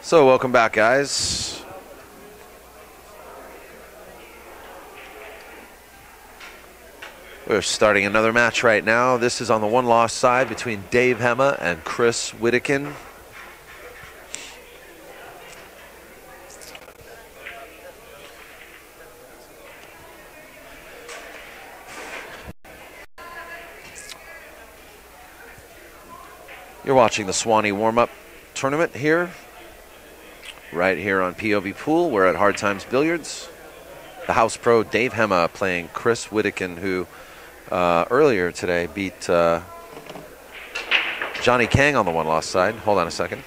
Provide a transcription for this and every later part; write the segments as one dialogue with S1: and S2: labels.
S1: So welcome back, guys. We're starting another match right now. This is on the one-loss side between Dave Hemmah and Chris Wedekind. You're watching the Swanee warm-up tournament here, right here on POV Pool. We're at Hard Times Billiards. The house pro Dave Hemmah playing Chris Wedekind, who earlier today beat Johnny Kang on the one-loss side. Hold on a second.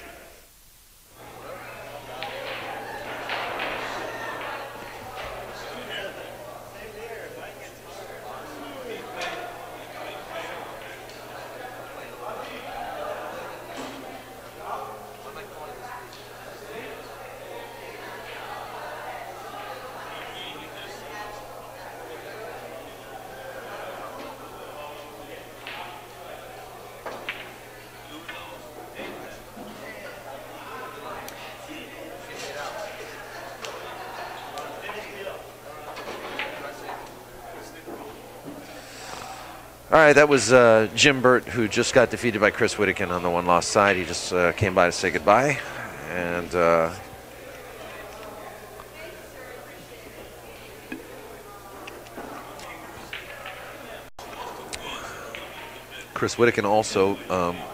S1: All right, that was Jim Burt, who just got defeated by Chris Wedekind on the one-loss side. He just came by to say goodbye. And Chris Wedekind also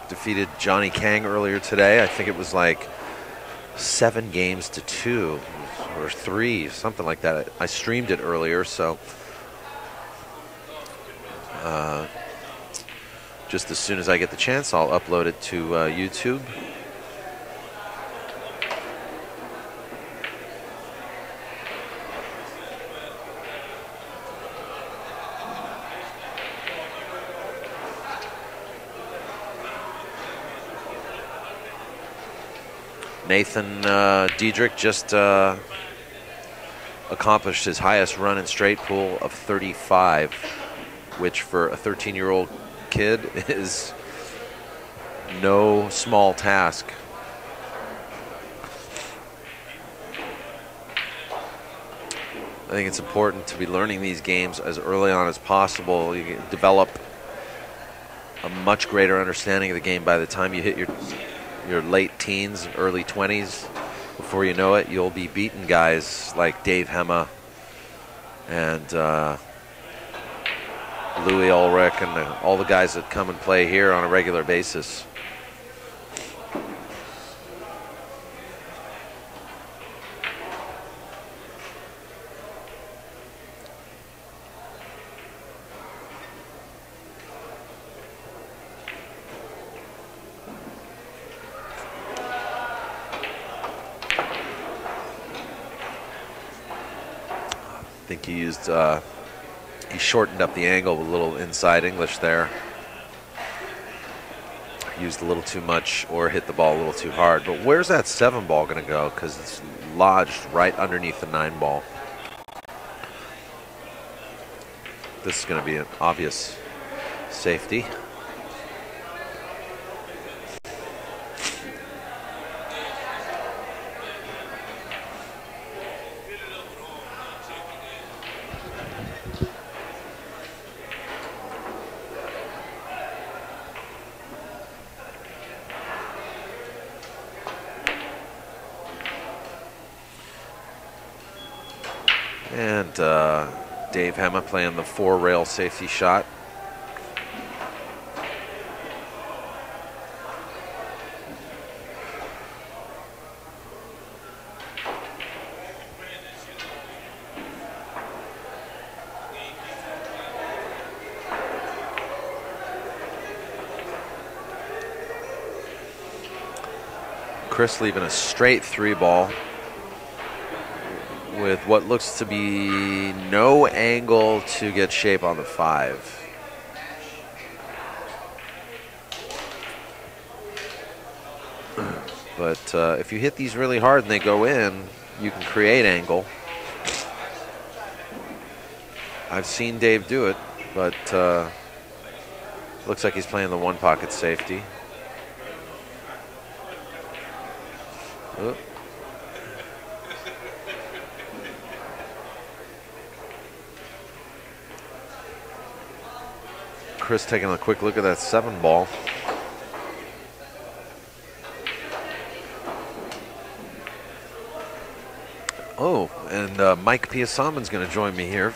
S1: defeated Johnny Kang earlier today. I think it was like 7 games to 2 or 3, something like that. I streamed it earlier, so just as soon as I get the chance, I'll upload it to YouTube. Nathan Diedrich just accomplished his highest run in straight pool of 35, which for a 13-year-old kid is no small task. I think it's important to be learning these games as early on as possible. You can develop a much greater understanding of the game by the time you hit your late teens and early 20s. Before you know it, you'll be beating guys like Dave Hemmah and Louis Ulrich and all the guys that come and play here on a regular basis. I think he used he shortened up the angle with a little inside English there. Used a little too much or hit the ball a little too hard. But where's that 7 ball going to go? Because it's lodged right underneath the 9 ball. This is going to be an obvious safety. And Dave Hemmah playing the 4-rail safety shot. Chris leaving a straight 3 ball with what looks to be no angle to get shape on the 5. But if you hit these really hard and they go in, you can create angle. I've seen Dave do it, but looks like he's playing the 1 pocket safety. Oh, Chris taking a quick look at that 7 ball. Oh, and Mike Piyosambun's going to join me here.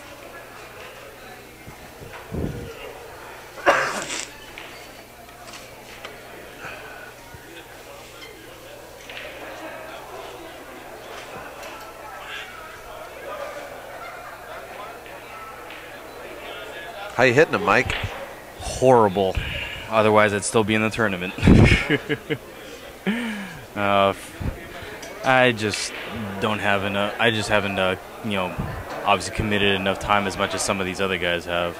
S1: How you hitting him, Mike?
S2: Horrible. Otherwise, I'd still be in the tournament. I just don't have enough. I just haven't, you know, obviously committed enough time as much as some of these other guys have.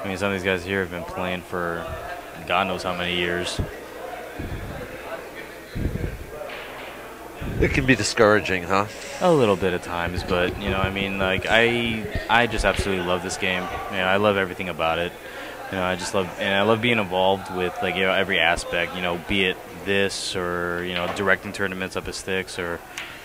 S2: I mean, some of these guys here have been playing for God knows how many years.
S1: It can be discouraging, huh?
S2: A little bit at times, but you know, I mean, like I just absolutely love this game. You know, I love everything about it. You know, I just love, and I love being involved with, like, you know, every aspect. You know, be it this or, you know, directing tournaments up at Sticks, or,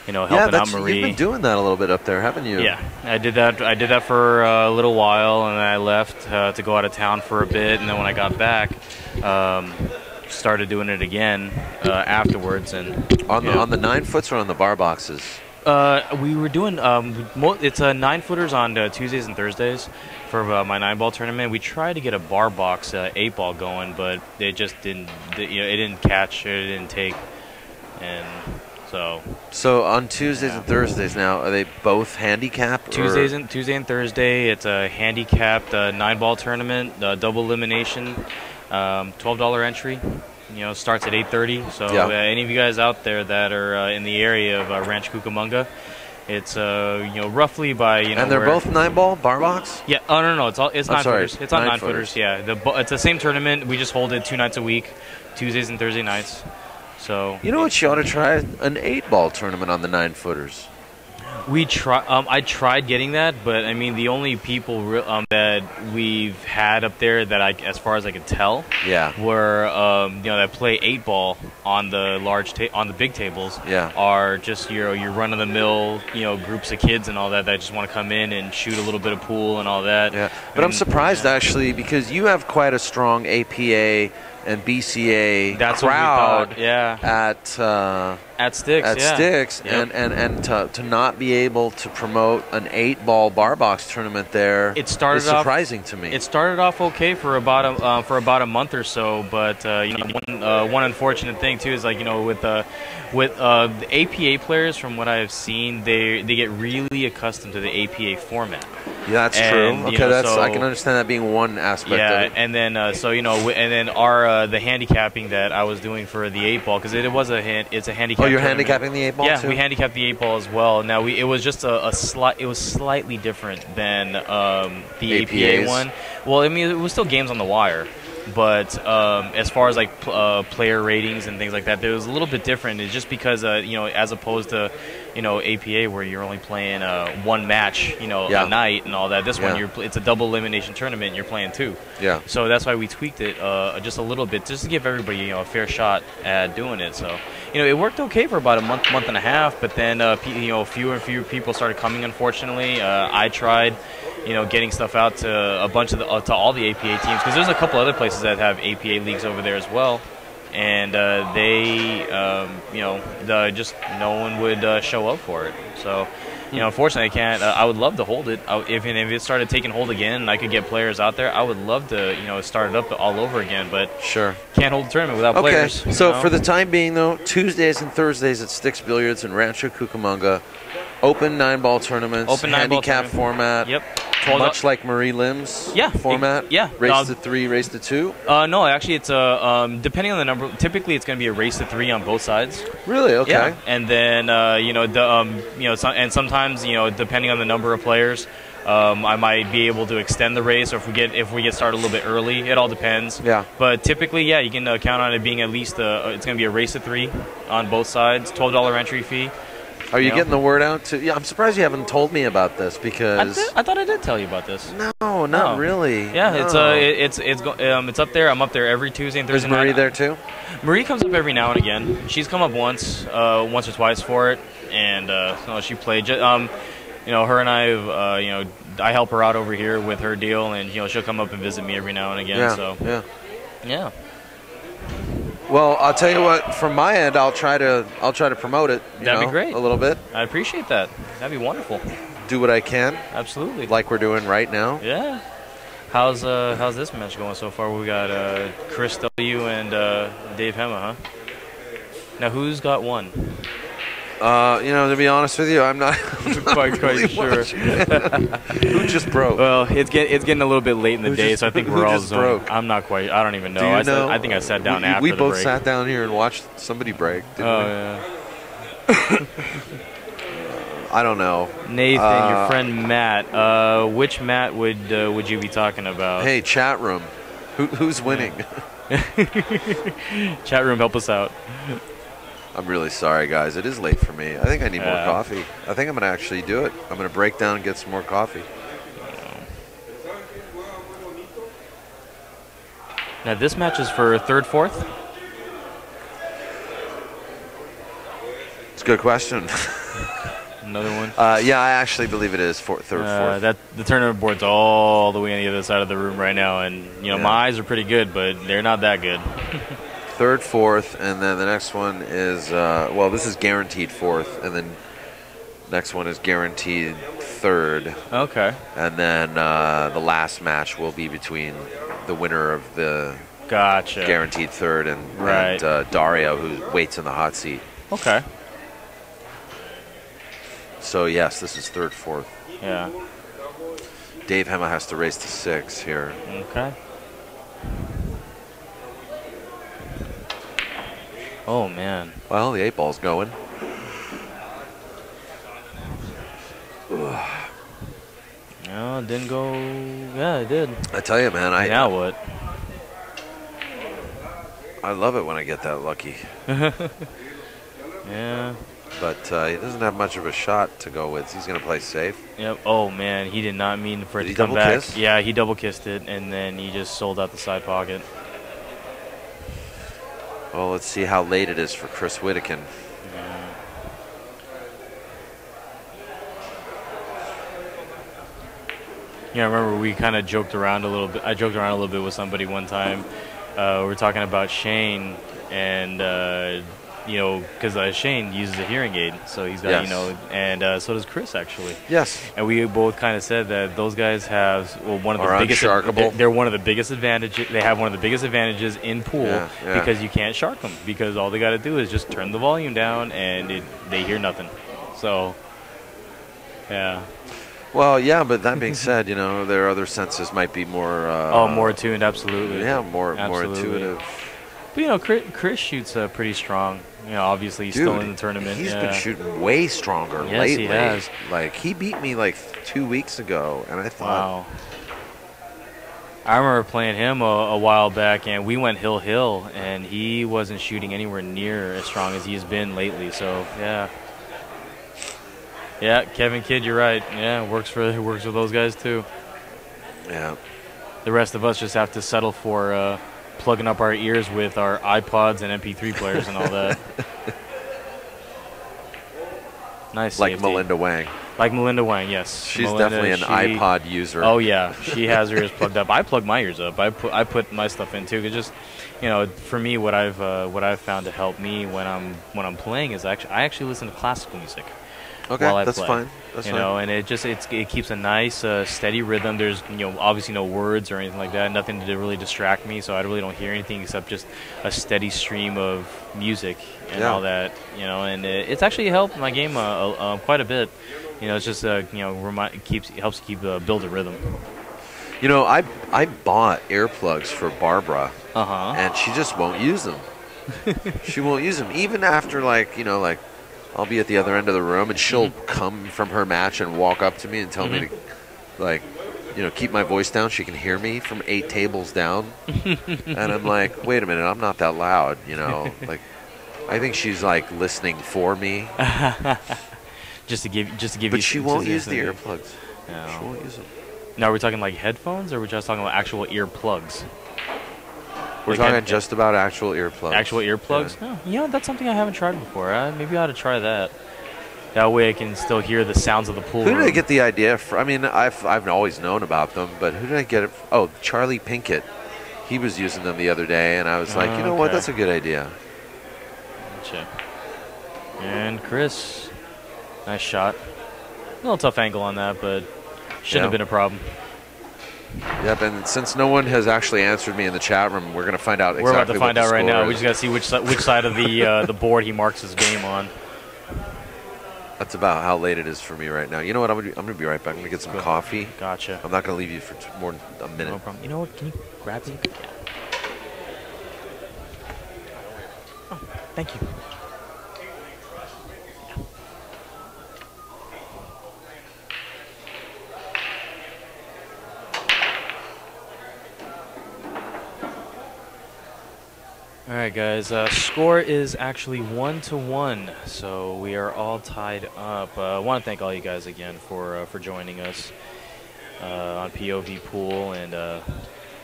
S2: you know, helping out Marie.
S1: You've been doing that a little bit up there, haven't you?
S2: Yeah, I did that. I did that for a little while, and then I left to go out of town for a bit, and then when I got back, started doing it again afterwards. And
S1: on the 9-foots or on the bar boxes?
S2: We were doing it's 9-footers on Tuesdays and Thursdays for my 9-ball tournament. We tried to get a bar box 8-ball going, but it just didn't. You know, it didn't catch. It didn't take, and so. So
S1: on Tuesdays and Thursdays now, are they both handicapped?
S2: Tuesday and Thursday, it's a handicapped 9-ball tournament, double elimination, $12 entry. You know, starts at 8:30. So any of you guys out there that are in the area of Ranch Cucamonga, it's you know, roughly by, you know.
S1: And they're both 9-ball bar box.
S2: Yeah. Oh no, it's 9-footers. It's on 9-footers. Yeah. It's the same tournament. We just hold it 2 nights a week, Tuesdays and Thursday nights. So.
S1: You know what? You ought to try an 8-ball tournament on the 9-footers.
S2: We try. I tried getting that, but I mean, the only people that we've had up there that as far as I could tell, were you know, that play 8-ball on the on the big tables. Are just your run-of-the-mill, you know, groups of kids and all that just want to come in and shoot a little bit of pool and all that. Yeah,
S1: but I'm surprised actually, because you have quite a strong APA and BCA crowd at Sticks, and to not be able to promote an 8-ball bar box tournament there is surprising to me.
S2: It started off okay for about a month or so, but you know, one unfortunate thing too is, like, you know, with the APA players, from what I've seen, they get really accustomed to the APA format.
S1: Yeah, that's true. Okay, know, I can understand that being one aspect of it.
S2: And then so, you know, and then our the handicapping that I was doing for the 8-ball, because it's a handicap.
S1: Oh, you're handicapping the 8-ball
S2: too?
S1: too?
S2: We handicapped the 8-ball as well. Now it was just it was slightly different than the APA one. Well, I mean, it was still games on the wire. But as far as, like, player ratings and things like that, there was a little bit different. It's just because, you know, as opposed to, you know, APA, where you're only playing one match, you know, a night and all that. This one, it's a double elimination tournament, and you're playing 2. Yeah. So that's why we tweaked it just a little bit, just to give everybody, you know, a fair shot at doing it. So, you know, it worked okay for about a month and a half, but then, you know, fewer and fewer people started coming, unfortunately. I tried, you know, getting stuff out to a bunch of to all the APA teams, because there's a couple other places that have APA leagues over there as well, and they, you know, just no one would show up for it. So, you know, unfortunately, I can't. I would love to hold it. If it started taking hold again, and I could get players out there, I would love to, you know, start it up all over again. But can't hold the tournament without players.
S1: So for the time being, though, Tuesdays and Thursdays at Sticks Billiards in Rancho Cucamonga, open 9-ball tournaments, handicap format.
S2: Yep.
S1: Much like Marie Lim's format? Race to 3, race to 2?
S2: No, actually, it's depending on the number. Typically, it's going to be a race to 3 on both sides.
S1: Really? Okay.
S2: Yeah. And then you know, you know, and sometimes, you know, depending on the number of players, I might be able to extend the race, or if we get started a little bit early. It all depends. Yeah. But typically, yeah, you can count on it being at least it's going to be a race to 3 on both sides, $12 entry fee.
S1: Are you getting the word out to? Yeah, I'm surprised you haven't told me about this, because
S2: I thought I did tell you about this.
S1: No, not really.
S2: Yeah, it's up there. I'm up there every Tuesday and Thursday.
S1: Is Marie there too?
S2: Marie comes up every now and again. She's come up once or twice for it, and she played. You know, her and I have you know, I help her out over here with her deal, and she'll come up and visit me every now and again.
S1: Yeah,
S2: so yeah.
S1: Well, I'll tell you what. From my end, I'll try to promote it.
S2: That'd be great.
S1: A little bit.
S2: I appreciate that. That'd be wonderful.
S1: Do what I can.
S2: Absolutely.
S1: Like we're doing right now.
S2: Yeah. How's this match going so far? We got Chris W. and Dave Hemmah, huh? Now who's got one?
S1: To be honest with you, I'm not
S2: quite
S1: really
S2: sure.
S1: Who just broke?
S2: Well, it's getting a little bit late in the day, so I think we're all
S1: broke?
S2: I'm not quite. I don't even know.
S1: Do you know?
S2: I think I sat down after
S1: we
S2: the
S1: both
S2: break.
S1: sat down here and watched somebody break.
S2: Yeah.
S1: I don't know.
S2: Nathan, your friend Matt. Which Matt would you be talking about?
S1: Hey, chat room. Who's winning?
S2: Chat room, help us out.
S1: I'm really sorry, guys. It is late for me. I think I need more coffee. I think I'm going to actually do it. I'm going to break down and get some more coffee.
S2: Now, this match is for third, fourth?
S1: It's a good question.
S2: Another one?
S1: Yeah, I actually believe it is third, fourth.
S2: The tournament board's all the way on the other side of the room right now, and my eyes are pretty good, but they're not that good.
S1: Third, fourth, and then the next one is, this is guaranteed fourth, and then next one is guaranteed third.
S2: Okay.
S1: And then the last match will be between the winner of the guaranteed third and Dario, who waits in the hot seat.
S2: Okay.
S1: So, yes, this is third, fourth.
S2: Yeah.
S1: Dave Hemmah has to race to 6 here.
S2: Okay. Oh, man.
S1: Well, the 8-ball's going.
S2: No, it didn't go. Yeah, it did.
S1: I tell you, man.
S2: Now what?
S1: I love it when I get that lucky.
S2: Yeah.
S1: But he doesn't have much of a shot to go with. He's going to play safe.
S2: Yep. Oh, man. He did not mean for it to come back. Kiss? Yeah, he double kissed it, and then he just sold out the side pocket.
S1: Well, let's see how late it is for Chris Wedekind.
S2: Yeah, I remember we kind of joked around a little bit. I joked around a little bit with somebody one time. We were talking about Shane, and because Shane uses a hearing aid, so he's got and so does Chris actually.
S1: Yes.
S2: And we both kind of said that those guys have one of the biggest. They're one of the biggest advantages. They have one of the biggest advantages in pool because you can't shark them because all they got to do is just turn the volume down and they hear nothing. So, yeah.
S1: Well, yeah, but that being said, their other senses might be more.
S2: More attuned, absolutely.
S1: Yeah, more intuitive.
S2: But Chris shoots pretty strong. Obviously he's still in the tournament.
S1: He's been shooting way stronger lately.
S2: He has.
S1: Like he beat me like 2 weeks ago, and I thought.
S2: Wow. I remember playing him a while back, and we went hill, and he wasn't shooting anywhere near as strong as he's been lately. So yeah. Yeah, Kevin Kidd, you're right. Yeah, works for those guys too.
S1: Yeah.
S2: The rest of us just have to settle for plugging up our ears with our iPods and MP3 players and all that. Nice.
S1: Like
S2: safety.
S1: Melinda Wang.
S2: Like Melinda Wang, yes.
S1: She's definitely an iPod user.
S2: Oh yeah, she has her ears plugged up. I plug my ears up. I put my stuff in too. Cause just for me, what I've found to help me when I'm playing is I actually listen to classical music.
S1: Okay,
S2: while I
S1: that's
S2: play.
S1: fine. That's fine.
S2: And it keeps a nice steady rhythm. There's obviously no words or anything like that. Nothing to really distract me, so I really don't hear anything except just a steady stream of music and all that. And it's actually helped my game quite a bit. It's just helps keep build a rhythm.
S1: I bought earplugs for Barbara, and she just won't use them. She won't use them even after I'll be at the other end of the room, and she'll come from her match and walk up to me and tell me to, keep my voice down. She can hear me from 8 tables down. And I'm like, wait a minute, I'm not that loud, I think she's, listening for me.
S2: just to give you.
S1: But she won't use the earplugs.
S2: No.
S1: She won't use them.
S2: Now, are we talking headphones, or are we just talking about actual earplugs?
S1: We're talking just about actual earplugs.
S2: Actual earplugs? Yeah. Oh, that's something I haven't tried before. Maybe I ought to try that. That way I can still hear the sounds of the pool
S1: Who
S2: room.
S1: did I get the idea from? I mean, I've always known about them, but who did I get it from? Oh, Charlie Pinkett. He was using them the other day, and I was like, you know what? That's a good idea.
S2: Gotcha. And Chris, nice shot. A little tough angle on that, but shouldn't have been a problem.
S1: Yep, and since no one has actually answered me in the chat room, we're going to find out exactly what
S2: We're about to find out right now.
S1: is.
S2: We just got to see which side of the board he marks his game on.
S1: That's about how late it is for me right now. You know what? I'm gonna be right back. I'm gonna get some coffee.
S2: Gotcha.
S1: I'm not gonna leave you for more than a minute.
S2: No problem. You know what? Can you grab me? Yeah. Oh, thank you. All right, guys. Score is actually 1-1, so we are all tied up. I want to thank all you guys again for joining us on POV Pool and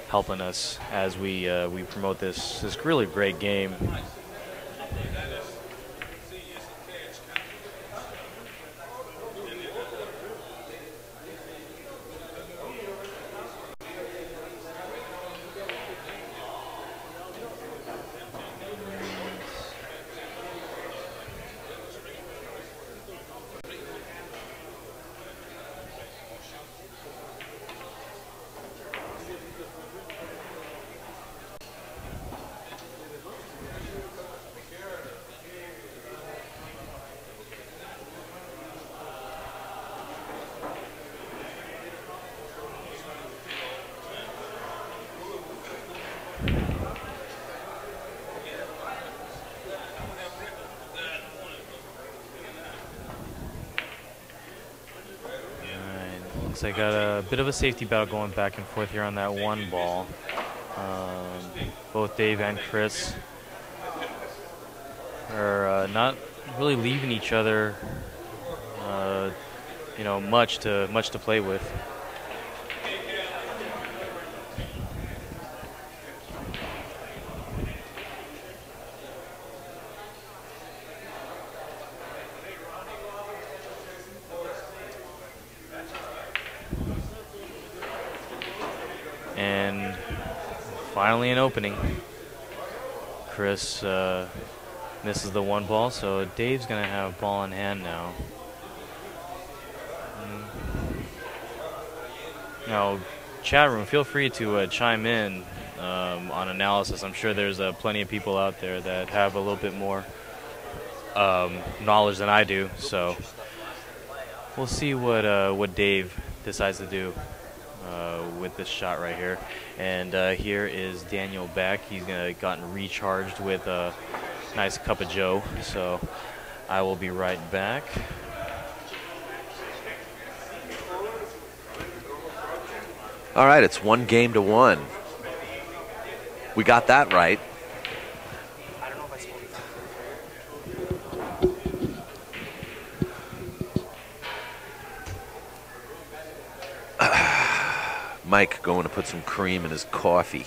S2: helping us as we promote this really great game. I got a bit of a safety battle going back and forth here on that one ball. Both Dave and Chris are not really leaving each other, much to play with. And finally an opening. Chris misses the one ball, so Dave's going to have ball in hand now. Now, chat room, feel free to chime in on analysis. I'm sure there's plenty of people out there that have a little bit more knowledge than I do, so we'll see what Dave decides to do with this shot right here. And here is Daniel back. He's gotten recharged with a nice cup of joe, so I will be right back.
S1: All right, it's 1-1. We got that right.
S3: I don't know if I spoke.
S1: Mike going to put some cream in his coffee.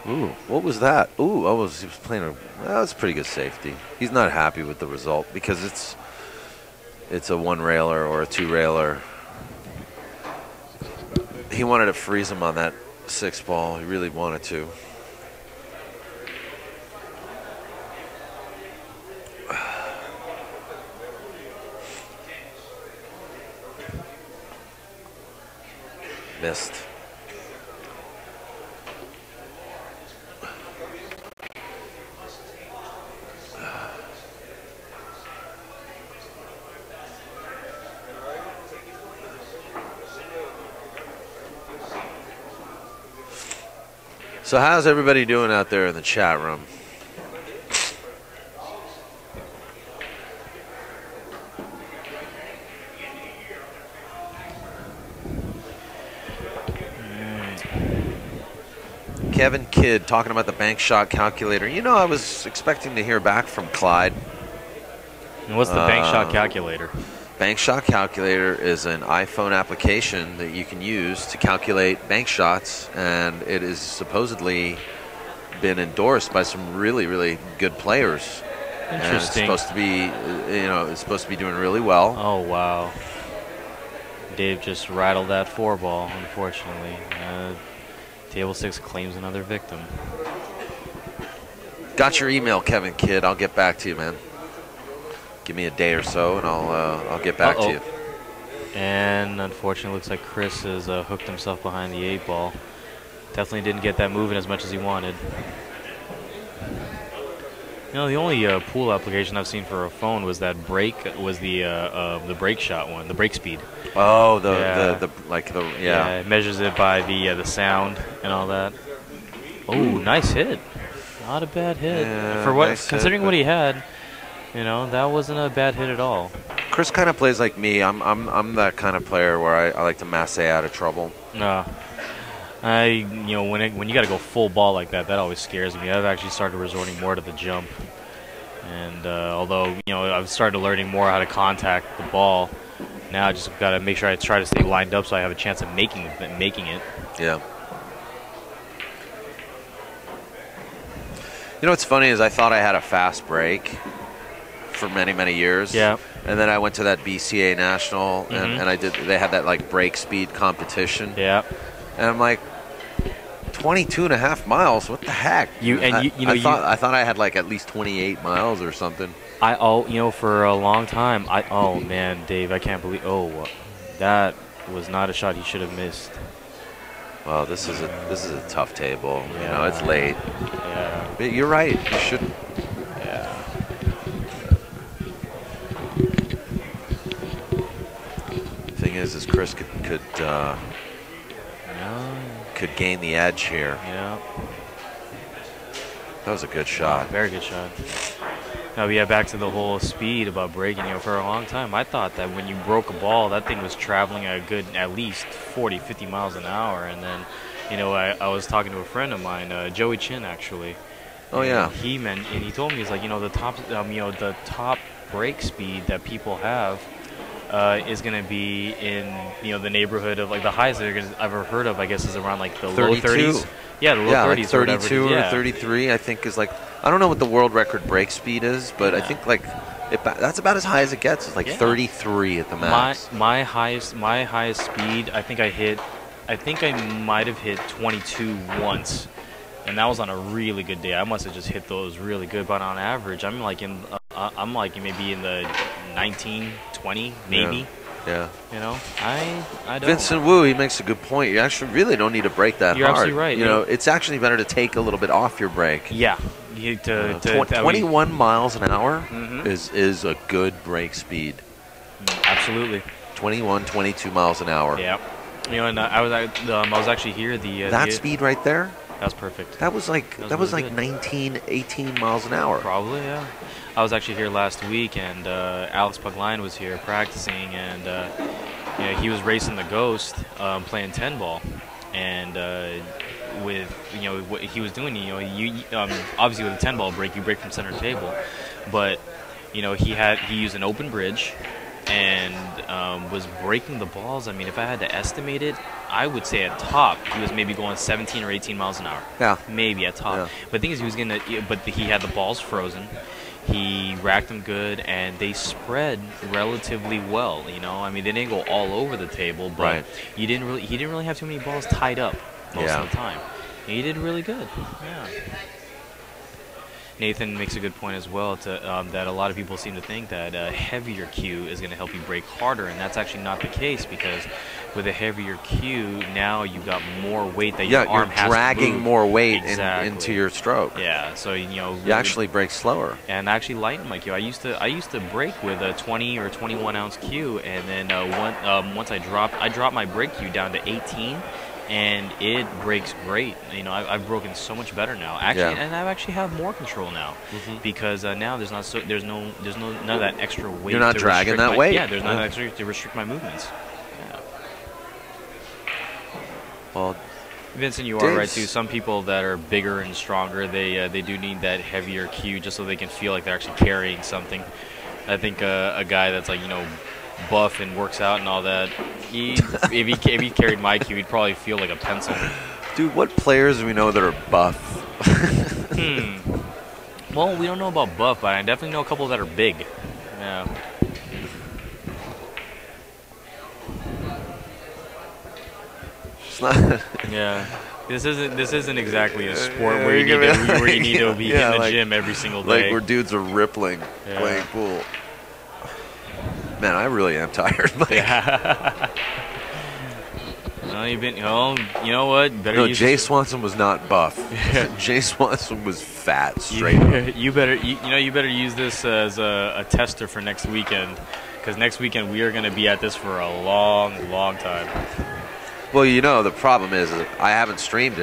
S1: Ooh, what was that? Ooh, he was playing that was pretty good safety. He's not happy with the result because it's a one railer or a two railer. He wanted to freeze him on that 6 ball. He really wanted to. Missed. So how's everybody doing out there in the chat room? Kevin Kidd talking about the bank shot calculator. You know, I was expecting to hear back from Clyde.
S2: And what's the bank shot calculator?
S1: Bank shot calculator is an iPhone application that you can use to calculate bank shots, and it is supposedly been endorsed by some really, really good players. And it's
S2: Interesting.
S1: supposed to be, it's supposed to be doing really well.
S2: Oh, wow. Dave just rattled that 4-ball, unfortunately. Table 6 claims another victim.
S1: Got your email, Kevin Kidd. I'll get back to you, man. Give me a day or so, and I'll get back to you.
S2: And unfortunately, looks like Chris has hooked himself behind the 8-ball. Definitely didn't get that moving as much as he wanted. You know, the only pool application I've seen for a phone was that the brake shot one, the brake speed.
S1: Oh,
S2: Yeah, it measures it by the sound and all that. Oh, nice hit. Not a bad hit.
S1: Yeah,
S2: For what,
S1: nice
S2: considering
S1: hit,
S2: what he had, that wasn't a bad hit at all.
S1: Chris kind of plays like me. I'm that kind of player where I like to masse out of trouble.
S2: When you got to go full ball like that, that always scares me. I've actually started resorting more to the jump, and although I've started learning more how to contact the ball, now I just got to make sure I try to stay lined up so I have a chance of making it.
S1: Yeah. What's funny is I thought I had a fast break for many, many years.
S2: Yeah.
S1: And then I went to that BCA National, and they had that like break speed competition.
S2: Yeah.
S1: And I'm like, 22.5 miles. What the heck? I thought I had like at least 28 miles or something.
S2: For a long time. Oh man, Dave, I can't believe. Oh, that was not a shot he should have missed.
S1: Well, this is a tough table.
S2: Yeah.
S1: It's late.
S2: Yeah.
S1: But you're right. You should.
S2: Yeah.
S1: Thing is Chris could gain the edge here.
S2: Yeah.
S1: That was a good shot.
S2: Very good shot. Now, back to the whole speed about breaking. For a long time, I thought that when you broke a ball, that thing was traveling at a good, at least 40, 50 miles an hour. And then, I was talking to a friend of mine, Joey Chin, actually.
S1: Oh, yeah.
S2: He told me, he's like, the top break speed that people have is going to be in, the neighborhood of, like, the highest that I've ever heard of, I guess, is around, like, the
S1: 32.
S2: low 30s. Yeah, the low 30s.
S1: Like 32
S2: or
S1: or 33, I think, is like, I don't know what the world record break speed is, but I think, like, that's about as high as it gets. It's like 33 at the max.
S2: My highest speed, I think I might have hit 22 once. And that was on a really good day. I must have just hit those really good, but on average, I'm like maybe in the 19, 20, maybe.
S1: Yeah.
S2: I don't.
S1: Vincent Wu, he makes a good point. You actually really don't need to break that
S2: You're
S1: hard.
S2: absolutely right.
S1: It's actually better to take a little bit off your brake.
S2: Yeah.
S1: 21 miles an hour is a good brake speed.
S2: Absolutely.
S1: 21, 22 miles an hour.
S2: Yeah. And I was actually here.
S1: That speed right there.
S2: That's perfect.
S1: That was like 19, 18 miles an hour.
S2: Probably, yeah. I was actually here last week, and Alex Pugline was here practicing, and he was racing the Ghost, playing 10-ball, and with what he was doing, obviously with a 10-ball break, you break from center table, but he used an open bridge, and was breaking the balls. I mean, if I had to estimate it, I would say at top he was maybe going 17 or 18 miles an hour. Yeah, maybe at top. Yeah. But the thing is, he had the balls frozen. He racked them good, and they spread relatively well. I mean, they didn't go all over the table, but he didn't really have too many balls tied up most of the time. He did really good. Yeah. Nathan makes a good point as well that a lot of people seem to think that a heavier cue is going to help you break harder, and that's actually not the case, because with a heavier cue, now you've got more weight that your arm has to move.
S1: You're dragging more weight into your stroke.
S2: Yeah, so
S1: you actually break slower.
S2: And actually lighten my cue. I used to break with a 20 or 21 ounce cue, and then once I dropped my break cue down to 18. And it breaks great. I've broken so much better now. Actually, and I actually have more control now, because now there's none of that extra weight.
S1: You're not dragging that weight.
S2: Yeah, there's none extra to restrict my movements. Yeah.
S1: Well,
S2: Vincent, you are right too. Some people that are bigger and stronger, they do need that heavier cue just so they can feel like they're actually carrying something. I think a guy that's like buff and works out and all that, if he carried my cue, he'd probably feel like a pencil.
S1: Dude, what players do we know that are buff?
S2: Well, we don't know about buff, but I definitely know a couple that are big. Yeah.
S1: It's not.
S2: Yeah. This isn't exactly a sport where you need to be in the gym every single day.
S1: Like where dudes are rippling playing pool. Man, I really am tired. Like,
S2: Yeah. Well, you know what? Better
S1: Jay Swanson was not buff. Jay Swanson was fat, straight up.
S2: You better use this as a tester for next weekend, because next weekend we are going to be at this for a long, long time.
S1: Well, the problem is I haven't streamed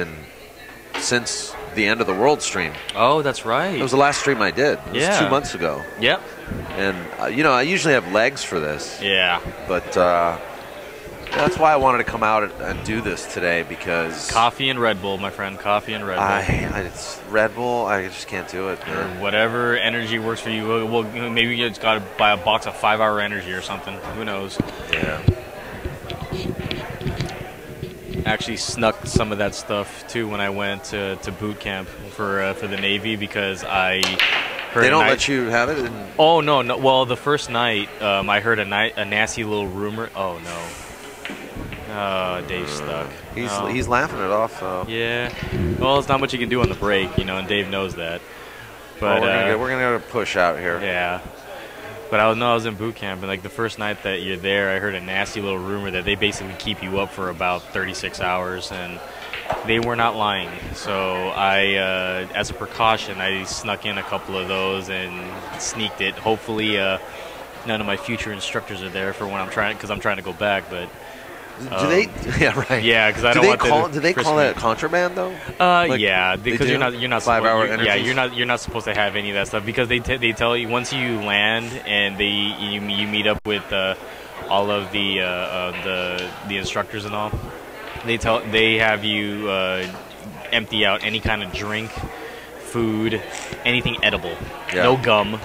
S1: since the end of the world stream.
S2: Oh, that's right.
S1: It was the last stream I did. It was 2 months ago.
S2: Yep.
S1: And, I usually have legs for this.
S2: Yeah.
S1: But that's why I wanted to come out and do this today, because...
S2: Coffee and Red Bull, my friend. Coffee and Red Bull.
S1: It's Red Bull, I just can't do it.
S2: Or whatever energy works for you. Well, maybe you just got to buy a box of 5-hour energy or something. Who knows?
S1: Yeah.
S2: Actually snuck some of that stuff too when I went to boot camp for the Navy, because I heard
S1: they don't let you have it.
S2: Oh no. Well, the first night I heard a nasty little rumor. Oh no. Dave's stuck.
S1: He's laughing it off though.
S2: Yeah. Well, it's not much you can do on the break, and Dave knows that. But
S1: we're gonna go push out here.
S2: Yeah. But I was in boot camp, and like the first night that you're there, I heard a nasty little rumor that they basically keep you up for about 36 hours, and they were not lying. So I, as a precaution, I snuck in a couple of those and sneaked it. Hopefully, none of my future instructors are there for when because I'm trying to go back. But
S1: do they? Yeah, right.
S2: Yeah, because I don't want
S1: do they call that contraband though?
S2: Yeah, because you're not
S1: 5 hour energies?
S2: Yeah, you're not supposed to have any of that stuff, because they tell you once you land and you meet up with all of the instructors and all, they have you empty out any kind of drink, food, anything edible, no gum,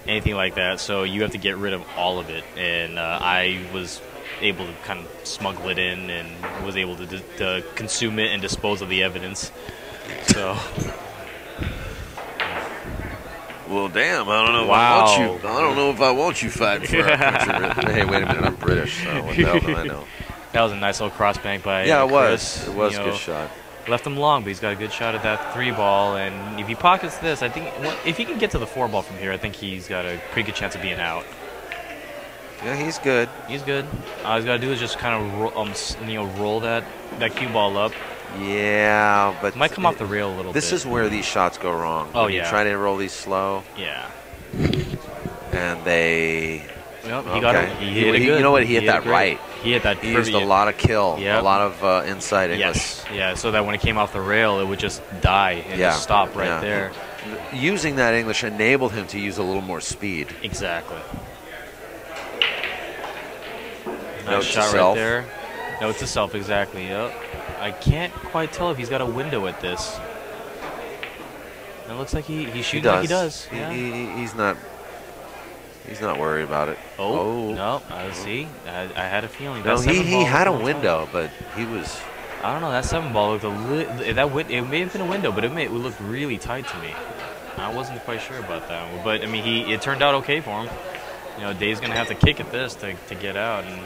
S2: anything like that. So you have to get rid of all of it, and I was able to kind of smuggle it in and was able to consume it and dispose of the evidence. So,
S1: well, damn, I don't know.
S2: Wow.
S1: I don't know if I want you fighting for our country. Hey, wait a minute, I'm British, so what the hell do I know?
S2: That was a nice little cross bank by
S1: it
S2: Chris.
S1: It was a good shot.
S2: Left him long, but he's got a good shot at that 3-ball, and if he pockets this, I think if he can get to the 4-ball from here, I think he's got a pretty good chance of being out.
S1: Yeah, he's good.
S2: He's good. All he's got to do is just kind of roll that cue ball up.
S1: Yeah, but
S2: might come off the rail a little bit.
S1: This is where these shots go wrong.
S2: Oh,
S1: when
S2: yeah.
S1: You try to roll these slow.
S2: Yeah.
S1: And they...
S2: Well, he got it. He hit it good.
S1: You know what? He hit that right.
S2: He hit that.
S1: He used a lot of kill, a lot of inside English.
S2: Yes. Yeah, so that when it came off the rail, it would just die and just stop right there.
S1: Using that English enabled him to use a little more speed.
S2: Exactly.
S1: Note
S2: Nice shot
S1: to self.
S2: right there. Note to self, exactly. Yep. I can't quite tell if he's got a window at this. It looks like he's shooting like he does. Yeah.
S1: He's not worried about it.
S2: Oh. No, I see. I had a feeling.
S1: No, he had a window, but he was...
S2: I don't know. That 7-ball looked it may have been a window, but it looked really tight to me. I wasn't quite sure about that one, but I mean, it turned out okay for him. Dave's gonna have to kick at this to get out, and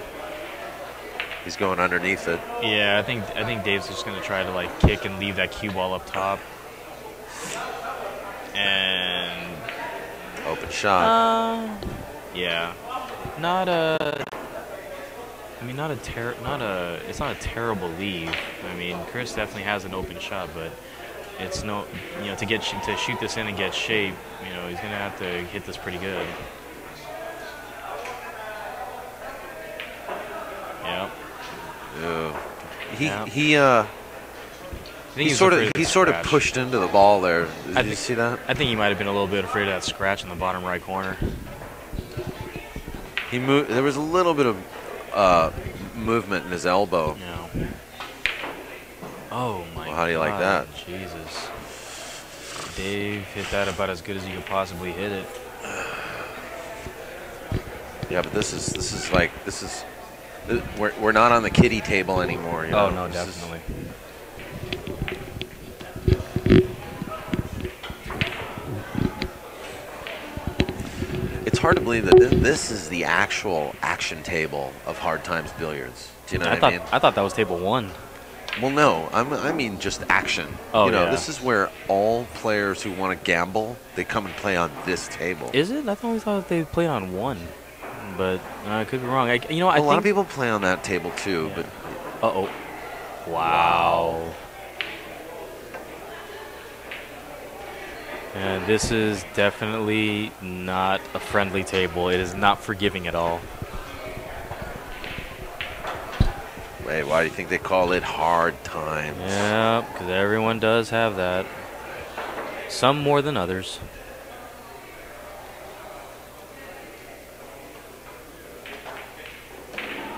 S1: he's going underneath it.
S2: Yeah, I think Dave's just gonna try to kick and leave that cue ball up top, and
S1: open shot.
S2: Yeah, not a. I mean, it's not a terrible leave. I mean, Chris definitely has an open shot, but it's no, to shoot this in and get shape, he's gonna have to hit this pretty good. Yep.
S1: He sort of pushed into the ball there. Did you see that?
S2: I think he might have been a little bit afraid of that scratch in the bottom right corner.
S1: He moved. There was a little bit of movement in his elbow.
S2: Yeah. Oh my God.
S1: How do you like that?
S2: Jesus. Dave hit that about as good as you could possibly hit it.
S1: Yeah, but this is we're not on the kiddie table anymore.
S2: Oh no, definitely.
S1: hard to believe that this is the actual action table of Hard Times Billiards. Do you know what I mean?
S2: I thought that was table 1.
S1: Well, no, I mean just action.
S2: Oh,
S1: you know,
S2: yeah.
S1: this is where all players who want to gamble, they come and play on this table.
S2: Is it? I always thought they played on 1, but I could be wrong. I think
S1: a lot of people play on that table too,
S2: Yeah.
S1: but
S2: Uh-oh. Wow. And this is definitely not a friendly table. It is not forgiving at all.
S1: wait, why do you think they call it Hard Times?
S2: Yeah, because everyone does have that. Some more than others.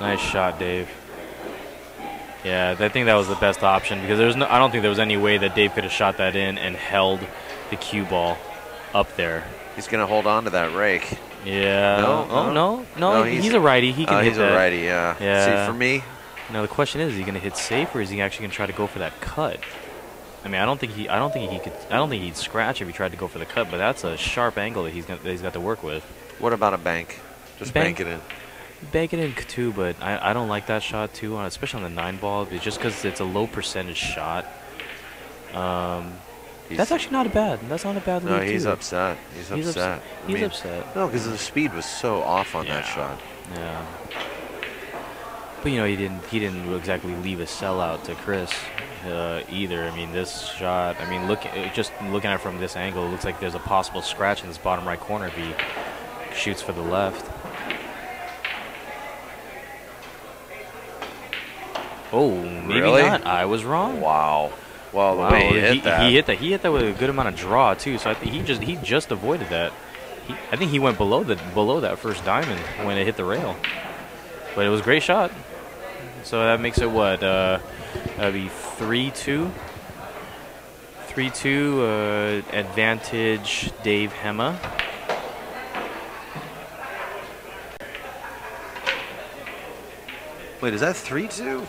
S2: Nice shot, Dave. Yeah, I think that was the best option because I don't think there was any way that Dave could have shot that in and held the cue ball up there.
S1: He's going to hold on to that rake.
S2: Yeah.
S1: No,
S2: No, he's a righty. He can hit
S1: he's
S2: that.
S1: a righty, yeah.
S2: Yeah.
S1: See, for me,
S2: Now the question is he going to hit safe or is he actually going to try to go for that cut? I mean, I don't think he'd scratch if he tried to go for the cut, but that's a sharp angle that he's got to work with.
S1: what about a bank? Just bank it in.
S2: Bank it in too, but I don't like that shot too, especially on the 9 ball, just because it's a low percentage shot. That's actually not bad. That's not a bad lead.
S1: No, he's
S2: too.
S1: upset. He's upset.
S2: He's upset.
S1: No, because the speed was so off on that shot.
S2: Yeah. But you know, he didn't exactly leave a sellout to Chris either. I mean, this shot. I mean, just looking at it from this angle, it looks like there's a possible scratch in this bottom right corner if he shoots for the left. Oh, maybe
S1: Really?
S2: not. I was wrong.
S1: Wow. Well, the way he hit that.
S2: He hit that with a good amount of draw too. So I think he just avoided that. I think he went below that first diamond when it hit the rail. But it was a great shot. So that makes it what? That'd be 3-2. 3-2 advantage Dave Hemmah.
S1: Wait, is that 3-2?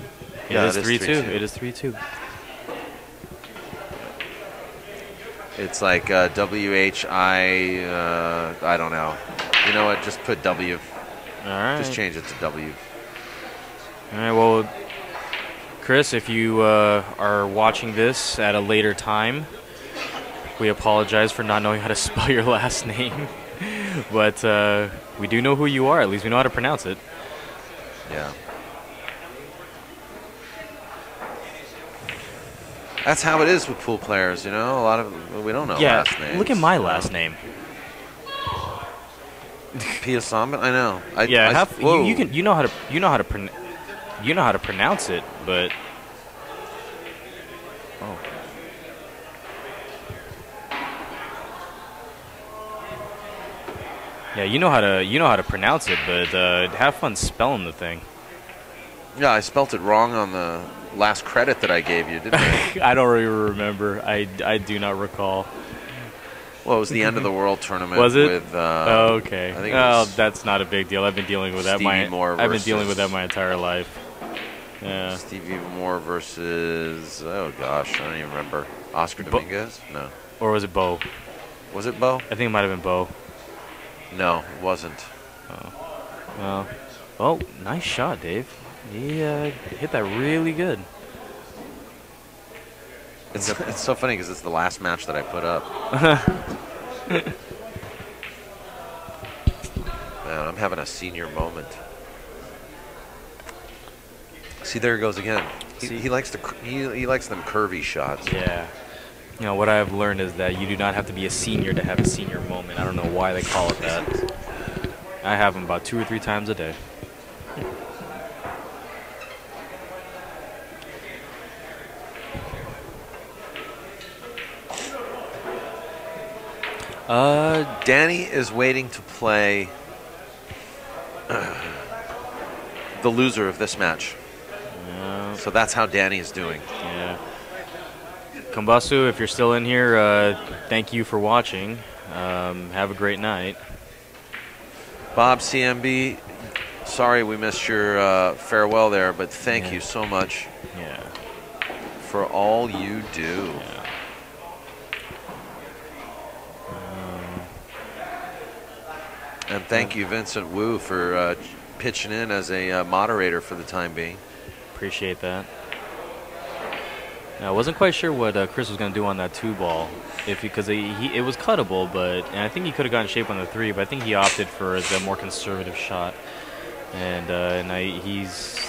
S2: Yeah, it is 3-2. It is 3-2.
S1: It's like WHI. I don't know. You know what? Just put W.
S2: All right.
S1: Just change it to W.
S2: All right. Well, Chris, if you are watching this at a later time, we apologize for not knowing how to spell your last name. But we do know who you are. At least we know how to pronounce it.
S1: Yeah. That's how it is with pool players, you know. A lot of we don't know last names.
S2: Look at my last name.
S1: Piyosambun. I know.
S2: You know how to pronounce it, but oh. Yeah, you know how to pronounce it, but have fun spelling the thing.
S1: Yeah, I spelt it wrong on the last credit that I gave you, didn't I?
S2: I don't really remember. I do not recall.
S1: Well, it was the end of the world tournament.
S2: Was it?
S1: With,
S2: oh, okay.
S1: I think it was
S2: that's not a big deal. I've been dealing with that I've been dealing with that my entire life. Yeah.
S1: Stevie Moore versus, oh gosh, I don't even remember. Oscar Dominguez? No.
S2: Or was it Bo?
S1: Was it Bo?
S2: I think it might have been Bo.
S1: No, it wasn't.
S2: Oh. Oh, nice shot, Dave. He hit that really good.
S1: It's so funny because it's the last match that I put up. Man, I'm having a senior moment. See, there it goes again. He likes them curvy shots.
S2: Yeah. You know, what I've learned is that you do not have to be a senior to have a senior moment. I don't know why they call it that. I have them about 2 or 3 times a day.
S1: Danny is waiting to play the loser of this match.
S2: Yeah.
S1: So that's how Danny is doing.
S2: Yeah. Kambasu, if you're still in here, thank you for watching. Have a great night.
S1: Bob CMB, sorry we missed your farewell there, but thank you so much for all you do.
S2: Yeah.
S1: And thank you, Vincent Wu, for pitching in as a moderator for the time being.
S2: Appreciate that. Now, I wasn't quite sure what Chris was going to do on that 2-ball, because it was cuttable, and I think he could have gotten shape on the 3, but I think he opted for the more conservative shot, he's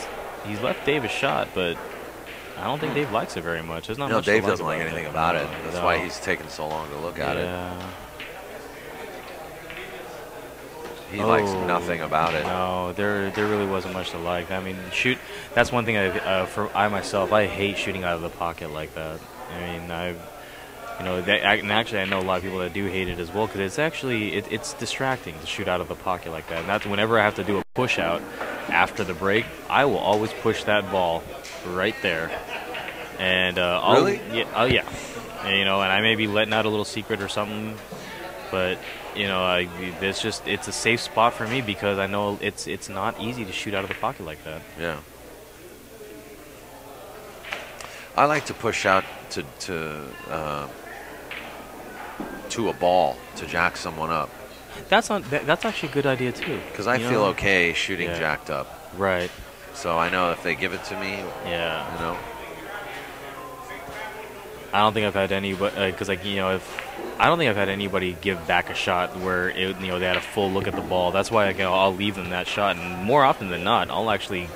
S2: left Dave a shot, but I don't think Dave likes it very much. There's not much
S1: Dave
S2: to
S1: doesn't like anything about it. That's why he's taking so long to look at it. He likes nothing about it.
S2: No, there really wasn't much to like. I mean, that's one thing I myself, I hate shooting out of the pocket like that. I mean, and actually I know a lot of people that do hate it as well, because it's actually it's distracting to shoot out of the pocket like that. And that's whenever I have to do a push out after the break, I will always push that ball right there. And
S1: really?
S2: Yeah. And I may be letting out a little secret or something, but it's a safe spot for me, because I know it's not easy to shoot out of the pocket like that.
S1: Yeah. I like to push out to a ball to jack someone up.
S2: That's actually a good idea too.
S1: Because I feel okay shooting jacked up.
S2: Right.
S1: So I know if they give it to me.
S2: Yeah. I don't think I've had anybody, I don't think I've had anybody give back a shot where they had a full look at the ball. That's why I'll leave them that shot, and more often than not, I'll actually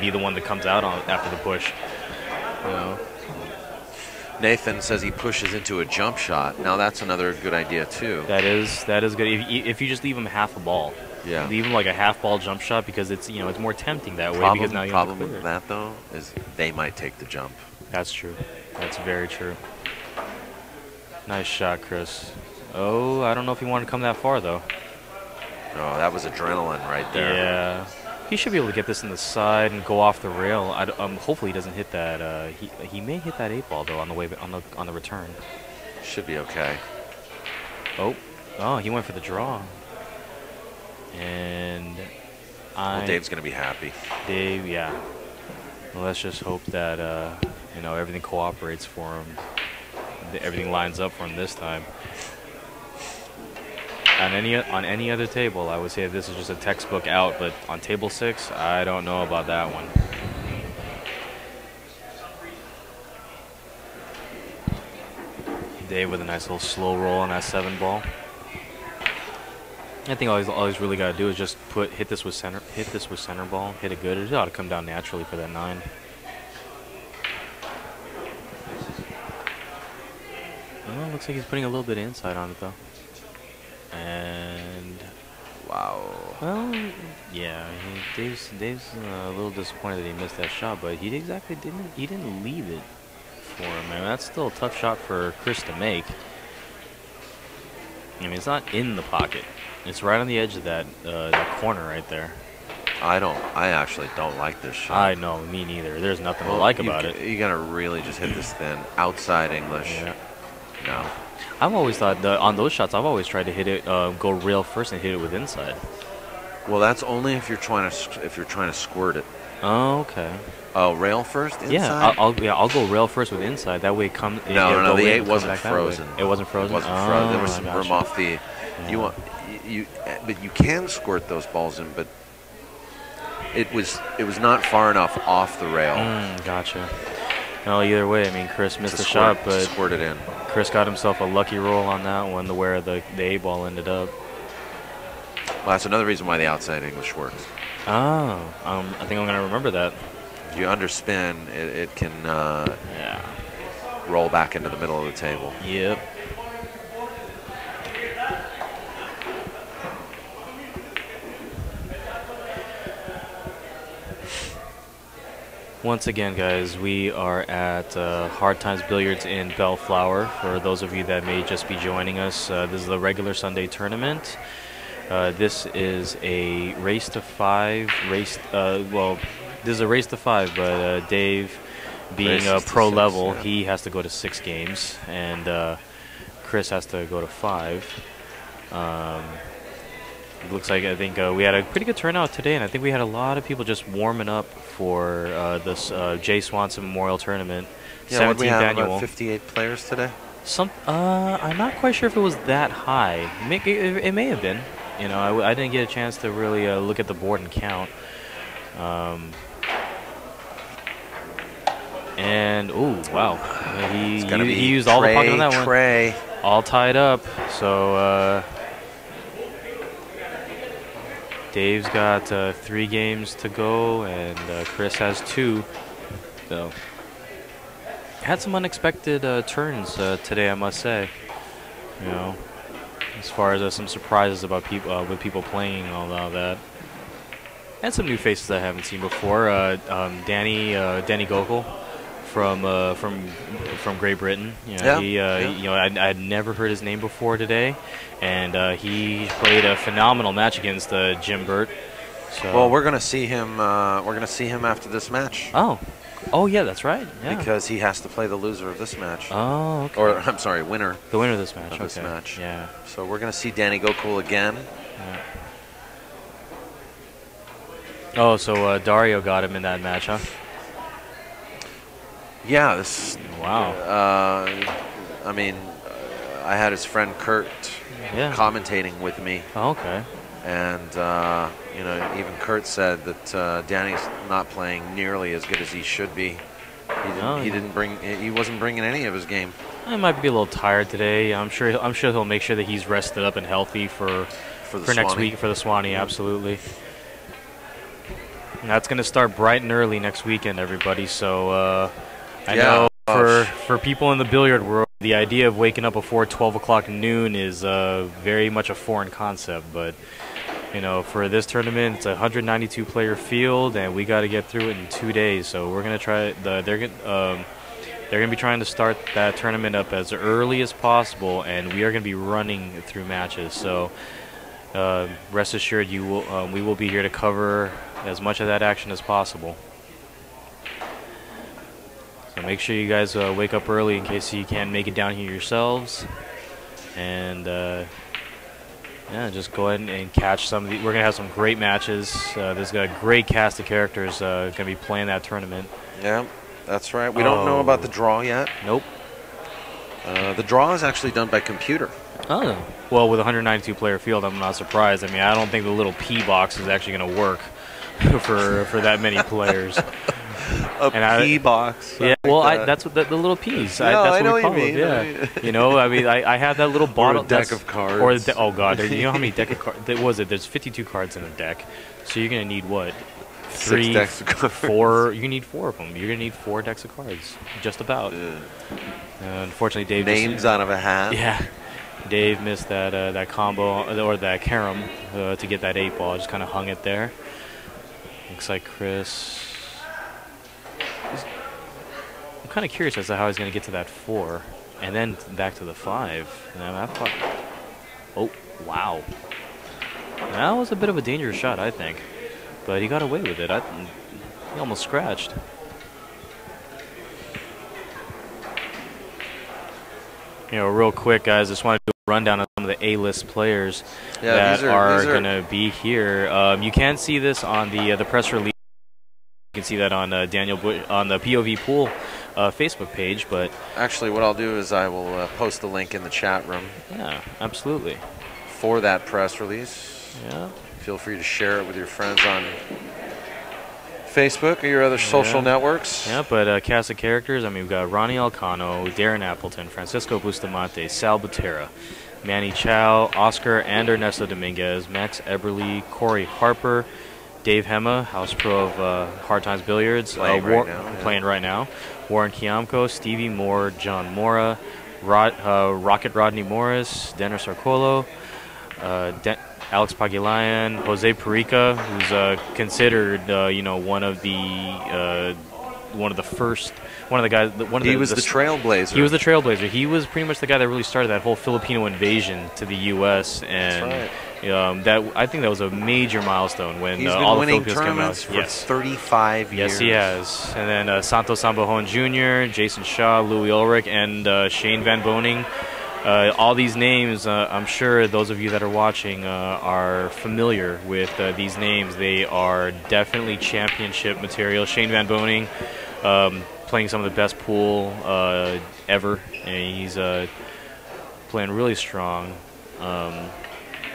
S2: be the one that comes out after the push.
S1: Nathan says he pushes into a jump shot. Now that's another good idea too.
S2: That is good. If you just leave him half a ball, leave him like a half ball jump shot, because it's it's more tempting that way. Because now you have to clear
S1: with that though is they might take the jump.
S2: That's true. That's very true. Nice shot, Chris. Oh, I don't know if he wanted to come that far, though.
S1: Oh, that was adrenaline right there.
S2: Yeah. He should be able to get this in the side and go off the rail. Hopefully he doesn't hit that. He may hit that 8-ball, though, on the return.
S1: Should be okay.
S2: Oh, he went for the draw. And
S1: Dave's going to be happy.
S2: Dave, yeah. Well, let's just hope that, everything cooperates for him. Everything lines up for him this time. On any other table, I would say this is just a textbook out, but on table 6, I don't know about that one. Dave with a nice little slow roll on that 7-ball. I think all he's really got to do is just hit this with center ball, hit it good. It ought to come down naturally for that 9. Well, looks like he's putting a little bit of inside on it, though. And
S1: wow.
S2: Well, yeah, Dave's a little disappointed that he missed that shot, but he didn't leave it for him. I mean, that's still a tough shot for Chris to make. I mean, it's not in the pocket. It's right on the edge of that corner right there.
S1: I actually don't like this shot.
S2: I know, me neither. There's nothing to like about it.
S1: You gotta really just hit this thin outside English.
S2: Yeah.
S1: No.
S2: I've always thought on those shots, I've always tried to hit it, go rail first and hit it with inside.
S1: Well, that's only if you're trying to squirt it.
S2: Oh, okay.
S1: Oh, rail first, inside?
S2: Yeah, I'll go rail first with inside. That way it comes.
S1: No, the 8 wasn't frozen.
S2: It wasn't frozen.
S1: It wasn't frozen. There was some room off the. Yeah. But you can squirt those balls in, but it was not far enough off the rail.
S2: Gotcha. No, either way, I mean, Chris missed the shot, but
S1: squirt it in.
S2: Chris got himself a lucky roll on that one, to where the 8-ball ended up.
S1: Well, that's another reason why the outside English works.
S2: Oh, I think I'm gonna remember that.
S1: If you underspin, it can roll back into the middle of the table.
S2: Yep. Once again, guys, we are at Hard Times Billiards in Bellflower. For those of you that may just be joining us, this is the regular Sunday tournament. This is a race to 5. This is a race to 5, but Dave, being a pro level, he has to go to 6 games, and Chris has to go to 5. It looks like, I think we had a pretty good turnout today, and I think we had a lot of people just warming up for this Jay Swanson Memorial Tournament, 17th
S1: we have
S2: annual.
S1: About 58 players today.
S2: I'm not quite sure if it was that high. It may have been. You know, I didn't get a chance to really look at the board and count. And ooh, wow, he used all the pocket on that one. All tied up. So Dave's got 3 games to go, and Chris has 2. So had some unexpected turns today, I must say. You know, as far as some surprises about people with people playing and all that. And some new faces I haven't seen before. Danny Gokul from Great Britain. You know, you know, I had never heard his name before today, and he played a phenomenal match against Jim Burt. So
S1: well, we're gonna see him. We're gonna see him after this match.
S2: Oh yeah, that's right. Yeah.
S1: Because he has to play the loser of this match.
S2: Oh, okay.
S1: Or I'm sorry, winner.
S2: The winner of this match.
S1: Of this match.
S2: Yeah.
S1: So we're gonna see Danny Gokul again.
S2: Yeah. Oh, so Dario got him in that match, huh?
S1: Yeah. This.
S2: Wow.
S1: I mean, I had his friend Kurt commentating with me.
S2: Oh, okay.
S1: And you know, even Kurt said that Danny's not playing nearly as good as he should be. He wasn't bringing any of his game.
S2: He might be a little tired today. I'm sure he'll make sure that he's rested up and healthy for next week for the Swanee. Absolutely. And that's going to start bright and early next weekend, everybody. So I know for people in the billiard world, the idea of waking up before 12 o'clock noon is very much a foreign concept. But you know, for this tournament, it's a 192-player field, and we got to get through it in 2 days. So we're gonna try. They're gonna be trying to start that tournament up as early as possible, and we are gonna be running through matches. So rest assured, we will be here to cover as much of that action as possible. So make sure you guys wake up early in case you can't make it down here yourselves, and. Yeah, just go ahead and catch some of the. We're going to have some great matches. There's got a great cast of characters going to be playing that tournament. Yeah,
S1: that's right. We don't know about the draw yet.
S2: Nope.
S1: The draw is actually done by computer.
S2: Oh. Well, with a 192-player field, I'm not surprised. I mean, I don't think the little P box is actually going to work for that many players.
S1: P box.
S2: Yeah, well, that's what the little P's.
S1: No,
S2: that's
S1: I know
S2: what we
S1: what you mean.
S2: Yeah, you know, I mean, I had that little bottle.
S1: Or a deck of cards.
S2: Oh God, you know how many deck of cards? There's 52 cards in a deck, so you're gonna need what? 3,
S1: 6 decks of cards.
S2: 4. You need 4 of them. You're gonna need 4 decks of cards, just about. Unfortunately, Dave.
S1: Names out of a hat.
S2: Yeah. Dave missed that combo or that carom to get that 8-ball. Just kind of hung it there. Looks like Chris. I'm kind of curious as to how he's going to get to that 4 and then back to the 5. Oh, wow. That was a bit of a dangerous shot, I think. But he got away with it. He almost scratched. You know, real quick, guys, just want to do a rundown of some of the A-list players that are going to be here. You can see this on the press release. You can see that on Daniel Busch, on the POV Pool Facebook page. But
S1: actually, what I'll do is I will post the link in the chat room.
S2: Yeah, absolutely.
S1: For that press release.
S2: Yeah.
S1: Feel free to share it with your friends on Facebook or your other social networks.
S2: Yeah, but cast of characters, I mean, we've got Ronnie Alcano, Darren Appleton, Francisco Bustamante, Sal Butera, Manny Chow, Oscar and Ernesto Dominguez, Max Eberly, Corey Harper, Dave Hemmah, House Pro of Hard Times Billiards, playing right now. Warren Kiamko, Stevie Moore, John Mora, Rocket Rodney Morris, Dennis Arcolo, Alex Pagulayan, Jose Perica, who's considered, you know, one of the guys.
S1: He was the trailblazer.
S2: He was the trailblazer. He was pretty much the guy that really started that whole Filipino invasion to the U.S. And
S1: that's right.
S2: I think that was a major milestone when
S1: he's been
S2: all the
S1: winning
S2: Filipinos came out.
S1: For 35 years.
S2: Yes, he has. And then Santos Sambajon Jr., Jason Shaw, Louis Ulrich, and Shane Van Boning. All these names, I'm sure those of you that are watching are familiar with these names. They are definitely championship material. Shane Van Boning playing some of the best pool ever, and he's playing really strong.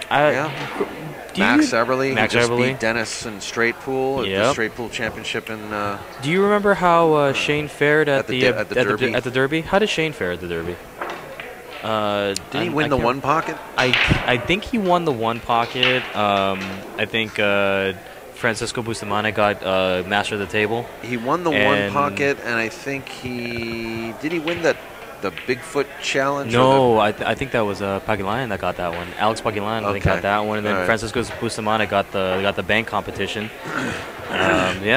S1: Max Eberle.
S2: Max
S1: he just
S2: Eberle.
S1: beat Dennis in straight pool at the straight pool championship in.
S2: Do you remember how Shane fared at the
S1: Derby?
S2: At the Derby? How did Shane fare at the Derby?
S1: Did he win the one pocket?
S2: I think he won the one pocket. I think Francisco Bustamante got master of the table.
S1: He won the one pocket, and I think did he win the Bigfoot challenge?
S2: No, I think that was Pagilan that got that one. Alex Pagilan I think got that one, and then Francisco Bustamante got the bank competition.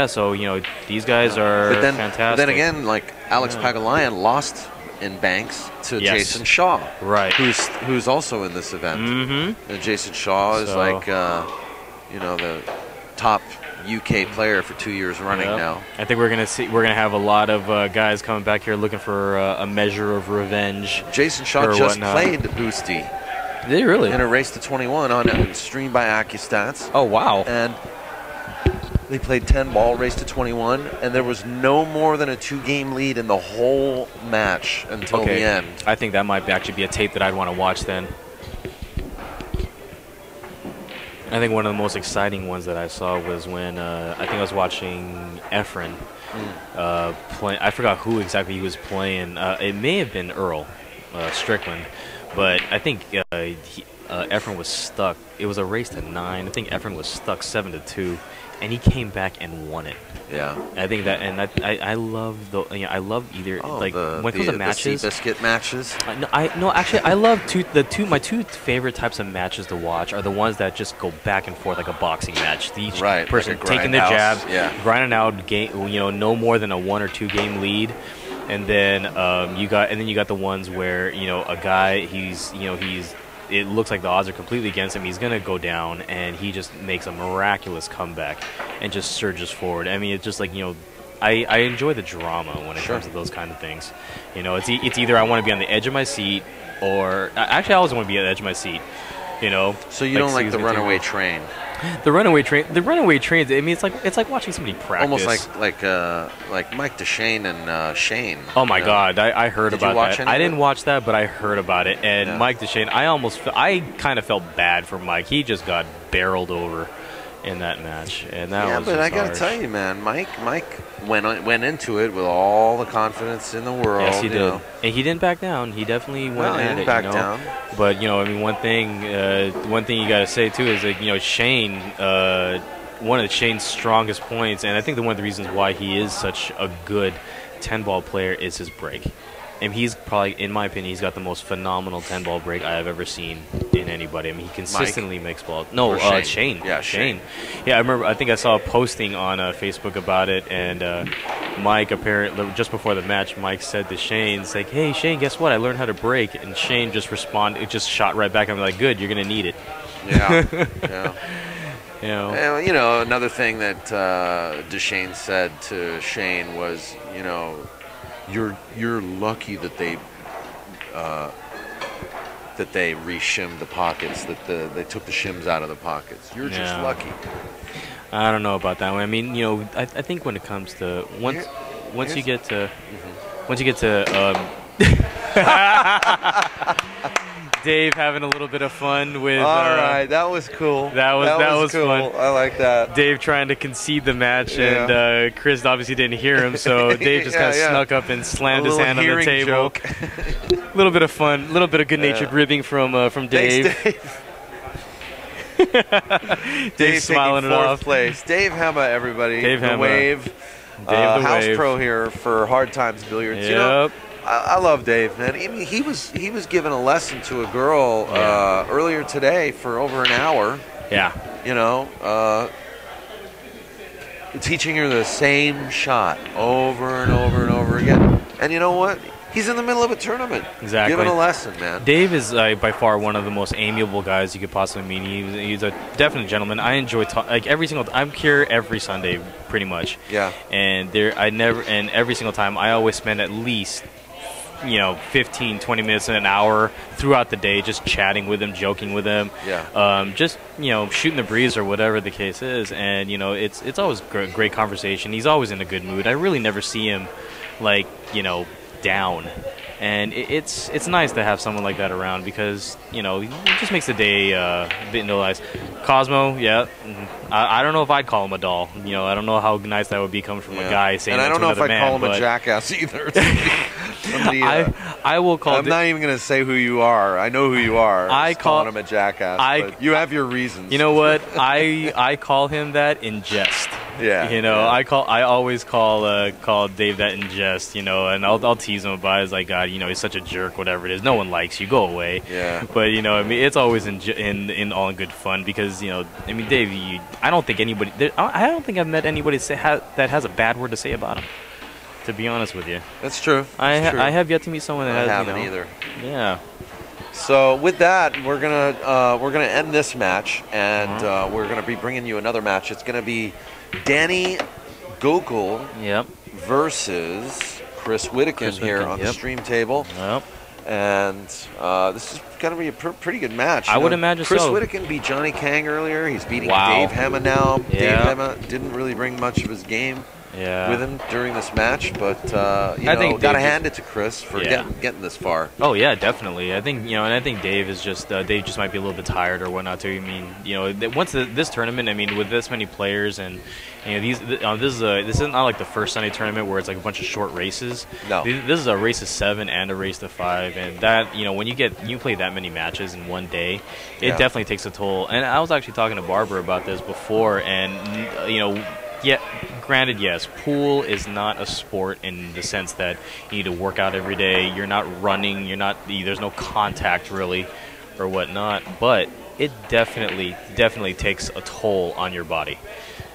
S2: So these guys are fantastic. But then again, like Alex Pagilan lost in banks to Jason Shaw, right?
S1: Who's also in this event.
S2: Mm-hmm.
S1: And Jason Shaw is the top UK player for 2 years running now.
S2: I think we're gonna have a lot of guys coming back here looking for a measure of revenge.
S1: Jason Shaw just played Boosty.
S2: Did he really?
S1: In a race to 21 on streamed by AccuStats.
S2: Oh wow!
S1: And they played 10 ball, race to 21, and there was no more than a 2-game lead in the whole match until the end.
S2: I think that might actually be a tape that I'd want to watch then. I think one of the most exciting ones that I saw was when I think I was watching Efren play. I forgot who exactly he was playing. It may have been Earl Strickland, but I think Efren was stuck. It was a race to 9. I think Efren was stuck 7-2, and he came back and won it.
S1: Yeah,
S2: I think that, and I love I love either when it comes to matches.
S1: The Seabiscuit matches.
S2: Actually, I love my two favorite types of matches to watch are the ones that just go back and forth like a boxing match. Each person
S1: like
S2: taking their jabs,
S1: grinding
S2: out no more than a 1 or 2 game lead, and then you got the ones where a guy it looks like the odds are completely against him. He's going to go down, and he just makes a miraculous comeback and just surges forward. I mean, it's just like, I enjoy the drama when it comes to those kind of things. It's either I want to be on the edge of my seat, or actually I always want to be on the edge of my seat.
S1: So you don't like the runaway train?
S2: The runaway trains. I mean, it's like watching somebody practice.
S1: Almost like Mike DeShane and Shane.
S2: Oh my God, I heard about that. I didn't
S1: it?
S2: watch that, but I heard about it. And Mike DeShane, I kind of felt bad for Mike. He just got barreled over in that match, and that was
S1: but I gotta
S2: harsh.
S1: tell you, man, Mike went into it with all the confidence in the world.
S2: Yes, he did, and he didn't back down. He definitely went at it.
S1: He didn't back down.
S2: But I mean, one thing you gotta say too is that Shane, one of Shane's strongest points, and I think one of the reasons why he is such a good 10-ball player is his break. And he's probably, in my opinion, he's got the most phenomenal 10-ball break I have ever seen in anybody. I mean, he consistently makes balls. No, Shane.
S1: Yeah, Shane.
S2: Yeah, I remember. I think I saw a posting on Facebook about it, and Mike apparently just before the match, Mike said to Shane, "It's like, hey, Shane, guess what? I learned how to break." And Shane just responded, it just shot right back. I'm like, "Good, you're gonna need it."
S1: Yeah, yeah. And, another thing that DeShane said to Shane was, You're lucky that they re-shimmed the pockets, that they took the shims out of the pockets. You're just lucky.
S2: I don't know about that one. I mean, I think when it comes to once you get to Dave having a little bit of fun with.
S1: All right, that was cool.
S2: That was
S1: cool.
S2: fun.
S1: I like that.
S2: Dave trying to concede the match, and Chris obviously didn't hear him, so Dave just kind of snuck up and slammed his hand on the table. A little bit of fun, a little bit of good-natured ribbing from Dave.
S1: Thanks,
S2: Dave. Dave
S1: smiling
S2: it off.
S1: Place. Dave Hemmah, everybody.
S2: Dave Hemmah.
S1: Wave.
S2: Dave the
S1: House
S2: Wave.
S1: Pro here for Hard Times Billiards.
S2: Yep.
S1: I love Dave, man. I mean, he was giving a lesson to a girl earlier today for over an hour.
S2: Yeah.
S1: Teaching her the same shot over and over and over again. And you know what? He's in the middle of a tournament.
S2: Exactly.
S1: Giving a lesson, man.
S2: Dave is by far one of the most amiable guys you could possibly meet. He's a definite gentleman. I enjoy I'm here every Sunday, pretty much.
S1: Yeah.
S2: And every single time I always spend at least 15, 20 minutes and an hour throughout the day just chatting with him, joking with him.
S1: Yeah.
S2: Just, shooting the breeze or whatever the case is. And, it's always great conversation. He's always in a good mood. I really never see him, down. And it's nice to have someone like that around because, you know, it just makes the day a bit nice. Cosmo, yeah. I don't know if I'd call him a doll. You know, I don't know how nice that would be coming from a guy saying
S1: and
S2: that
S1: I don't
S2: to
S1: know if
S2: another
S1: I'd
S2: man,
S1: call him
S2: but
S1: a jackass either.
S2: I will call
S1: I'm not even going to say who you are. I know who you are.
S2: I call
S1: calling him a jackass, but you have your reasons.
S2: You know what? I call him that in jest.
S1: Yeah.
S2: You know, I always call Dave that in jest, you know, and I'll tease him about it. It's like, God, you know, he's such a jerk, whatever it is. No one likes you. Go away.
S1: Yeah.
S2: But, you know, I mean, it's always in all in good fun because, you know, I mean, Dave, I don't think I've met anybody that has a bad word to say about him. To be honest with you.
S1: That's true.
S2: I have yet to meet someone that
S1: I
S2: has.
S1: haven't
S2: you know,
S1: either.
S2: Yeah.
S1: So with that, we're gonna end this match, and we're gonna be bringing you another match. It's gonna be Danny Gokul versus Chris Wedekind here on the stream table.
S2: Yep.
S1: And this is going to be a pretty good match.
S2: I would imagine
S1: Chris
S2: so.
S1: Wedekind beat Johnny Kang earlier. He's beating Dave Hemmah now.
S2: Yeah.
S1: Dave Hemmah didn't really bring much of his game with him during this match, but you know, got to hand it to Chris for getting this far.
S2: Oh yeah, definitely. I think, you know, and I think Dave is just Dave just might be a little bit tired or whatnot too. I mean, you know, once this tournament, I mean, with this many players and, you know, this isn't not like the first Sunday tournament where it's like a bunch of short races.
S1: No,
S2: this is a race to 7 and a race to 5, and that, you know, when you play that many matches in one day, it definitely takes a toll. And I was actually talking to Barbara about this before, and you know. Yeah, granted, yes, pool is not a sport in the sense that you need to work out every day. You're not running. There's no contact really, or whatnot. But it definitely takes a toll on your body.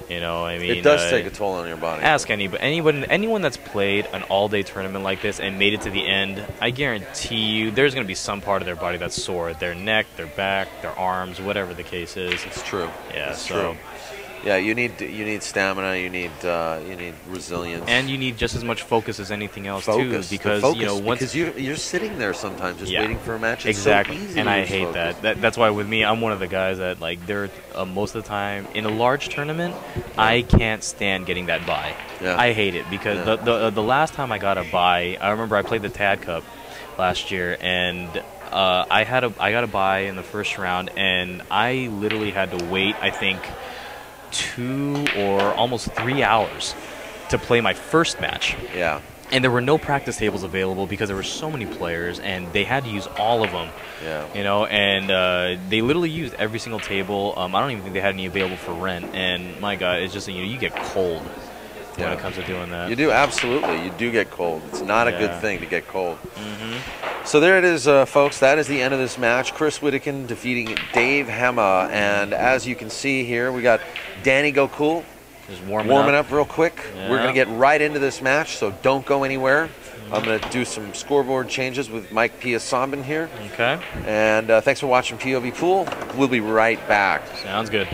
S2: You know, I mean,
S1: it does take a toll on your body.
S2: Ask anyone that's played an all-day tournament like this and made it to the end. I guarantee you, there's going to be some part of their body that's sore. Their neck, their back, their arms, whatever the case is.
S1: It's true.
S2: Yeah,
S1: it's true. Yeah, you need stamina, you need resilience,
S2: and you need just as much focus as anything else too. Because you know, because
S1: you're sitting there sometimes just waiting for a match. It's
S2: exactly,
S1: so easy
S2: and I hate that. That's why with me, I'm one of the guys that like most of the time in a large tournament, I can't stand getting that bye.
S1: Yeah.
S2: I hate it because the last time I got a bye, I remember I played the Tad Cup last year and. I got a bye in the first round, and I literally had to wait, I think, 2 or almost 3 hours to play my first match.
S1: Yeah.
S2: And there were no practice tables available because there were so many players, and they had to use all of them.
S1: Yeah.
S2: You know, and they literally used every single table. I don't even think they had any available for rent. And my God, it's just, you know, you get cold when it comes to doing that.
S1: You do, absolutely. You do get cold. It's not a good thing to get cold.
S2: Mm-hmm.
S1: So there it is, folks. That is the end of this match. Chris Wedekind defeating Dave Hemmah. And as you can see here, we got Danny Gokul
S2: just warming
S1: up real quick. Yeah. We're going to get right into this match, so don't go anywhere. I'm going to do some scoreboard changes with Mike Piyosambun here.
S2: Okay.
S1: And thanks for watching POV Pool. We'll be right back.
S2: Sounds good.